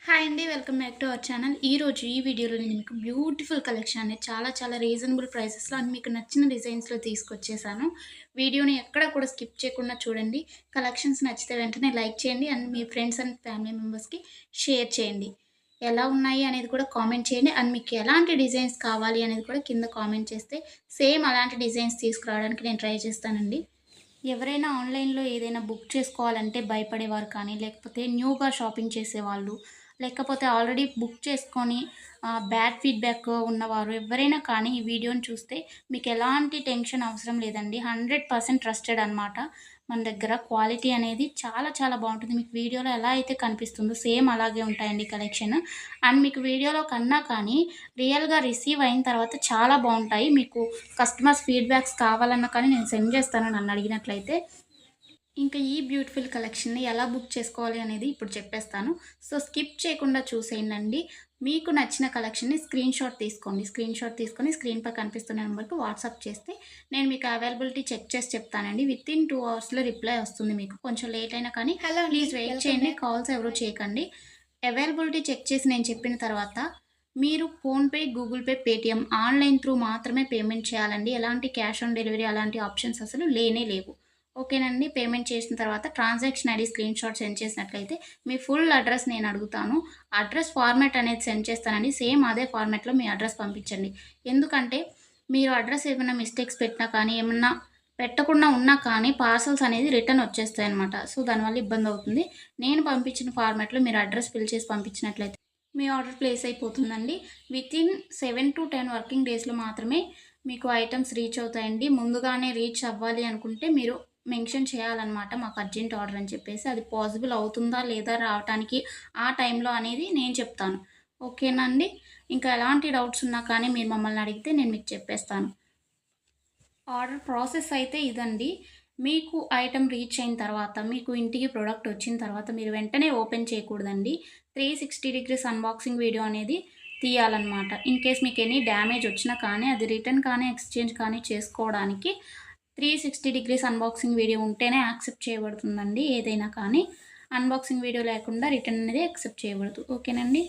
Hi అండి. Welcome back to our channel. ఈరోజు ఈ వీడియోలో నేను మీకు బ్యూటిఫుల్ కలెక్షన్ అనేది చాలా రీజనబుల్ ప్రైసెస్‌లో అండ్ మీకు నచ్చిన డిజైన్స్‌లో తీసుకొచ్చేసాను. వీడియోని ఎక్కడ కూడా స్కిప్ చేయకుండా చూడండి. కలెక్షన్స్ నచ్చితే వెంటనే లైక్ చేయండి and me friends and family మెంబర్స్‌కి షేర్ చేయండి. ఎలా ఉన్నాయి అనేది కూడా కామెంట్ చేయండి. అండ్ మీకు ఎలాంటి డిజైన్స్ కావాలి అనేది కూడా కింద కామెంట్ చేస్తే సేమ్ అలాంటి డిజైన్స్ తీసుకురావడానికి నేను ట్రై చేస్తానండి. ఎవరైనా ఆన్‌లైన్‌లో ఏదైనా బుక్ చేసుకోవాలంటే భయపడేవారు కానీ, లేకపోతే న్యూగా షాపింగ్ చేసేవాళ్ళు, లేకపోతే ఆల్రెడీ బుక్ చేసుకొని బ్యాడ్ ఫీడ్‌బ్యాక్ ఉన్నవారు ఎవ్వరైనా కానీ ఈ వీడియోని చూస్తే మీకు ఎలాంటి టెన్షన్ అవసరం లేదండి. 100% ట్రస్టెడ్ అనమాట. మన దగ్గర క్వాలిటీ అనేది చాలా బావుంటుంది. మీకు వీడియోలో ఎలా అయితే కనిపిస్తుందో సేమ్ అలాగే ఉంటాయండి కలెక్షన్. అండ్ మీకు వీడియోలో కన్నా కానీ రియల్‌గా రిసీవ్ అయిన తర్వాత చాలా బావుంటాయి. మీకు కస్టమర్స్ ఫీడ్‌బ్యాక్స్ కావాలన్నా కానీ నేను సెండ్ చేస్తాను నన్ను అడిగినట్లయితే. ఇంకా ఈ బ్యూటిఫుల్ కలెక్షన్‌ని ఎలా బుక్ చేసుకోవాలి అనేది ఇప్పుడు చెప్పేస్తాను. సో, స్కిప్ చేయకుండా చూసేయండండి. మీకు నచ్చిన కలెక్షన్‌ని స్క్రీన్‌షాట్ తీసుకోండి. స్క్రీన్‌షాట్ తీసుకొని స్క్రీన్‌పై కనిపిస్తున్న నెంబర్‌కి వాట్సాప్ చేస్తే నేను మీకు అవైలబిలిటీ చెక్ చేసి చెప్తానండి. వితిన్ 2 అవర్స్‌లో రిప్లై వస్తుంది మీకు. కొంచెం లేట్ అయినా కానీ హలో అండి. ప్లీజ్ వెయిట్ వెల్కమ్ చేయండి. బ్యాక్. కాల్స్ ఎవరు చేయకండి. అవైలబిలిటీ చెక్ చేసి నేను చెప్పిన తర్వాత మీరు PhonePe, Google pay, Paytm online through మాత్రమే పేమెంట్ చేయాలండి. ఎలాంటి క్యాష్ ఆన్ డెలివరీ అలాంటి ఆప్షన్స్ అసలు లేనే లేవు. ఓకేనండి. పేమెంట్ చేసిన తర్వాత ట్రాన్సాక్షన్ ఐడీ స్క్రీన్‌షాట్ సెండ్ చేసినట్లయితే మీ ఫుల్ అడ్రెస్ నేను అడుగుతాను. అడ్రెస్ ఫార్మాట్ అనేది సెండ్ చేస్తానండి. సేమ్ అదే ఫార్మాట్‌లో మీ అడ్రెస్ పంపించండి. ఎందుకంటే మీరు అడ్రెస్ ఏమైనా మిస్టేక్స్ పెట్టినా కానీ, ఏమన్నా పెట్టకుండా ఉన్నా కానీ పార్సెల్స్ అనేది రిటర్న్ వచ్చేస్తాయన్నమాట. సో, దానివల్ల ఇబ్బందవుతుంది. నేను పంపించిన ఫార్మాట్‌లో మీరు అడ్రెస్ ఫిల్ చేసి పంపించినట్లయితే మీ ఆర్డర్ ప్లేస్ అయిపోతుందండి. వితిన్ 7-10 వర్కింగ్ డేస్‌లో మాత్రమే మీకు ఐటెమ్స్ రీచ్ అవుతాయండి. ముందుగానే రీచ్ అవ్వాలి అనుకుంటే మీరు మెన్షన్ చేయాలన్నమాట. మాకు అర్జెంట్ ఆర్డర్ అని చెప్పేసి. అది పాసిబుల్ అవుతుందా లేదా రావటానికి ఆ టైంలో అనేది నేను చెప్తాను. ఓకేనా అండి? ఇంకా ఎలాంటి డౌట్స్ ఉన్నా కానీ మీరు మమ్మల్ని అడిగితే నేను మీకు చెప్పేస్తాను. ఆర్డర్ ప్రాసెస్ అయితే ఇదండి. మీకు ఐటెమ్ రీచ్ అయిన తర్వాత, మీకు ఇంటికి ప్రొడక్ట్ వచ్చిన తర్వాత మీరు వెంటనే ఓపెన్ చేయకూడదండి. 360 డిగ్రీస్ అన్బాక్సింగ్ వీడియో అనేది తీయాలన్నమాట. ఇన్‌కేస్ మీకు ఎనీ డ్యామేజ్ వచ్చినా కానీ, అది రిటర్న్ కానీ, ఎక్స్‌చేంజ్ కానీ చేసుకోవడానికి 360 డిగ్రీస్ అన్బాక్సింగ్ వీడియో ఉంటేనే యాక్సెప్ట్ చేయబడుతుందండి ఏదైనా కానీ. అన్బాక్సింగ్ వీడియో లేకుండా రిటర్న్ అనేది యాక్సెప్ట్ చేయబడదు. ఓకేనండి.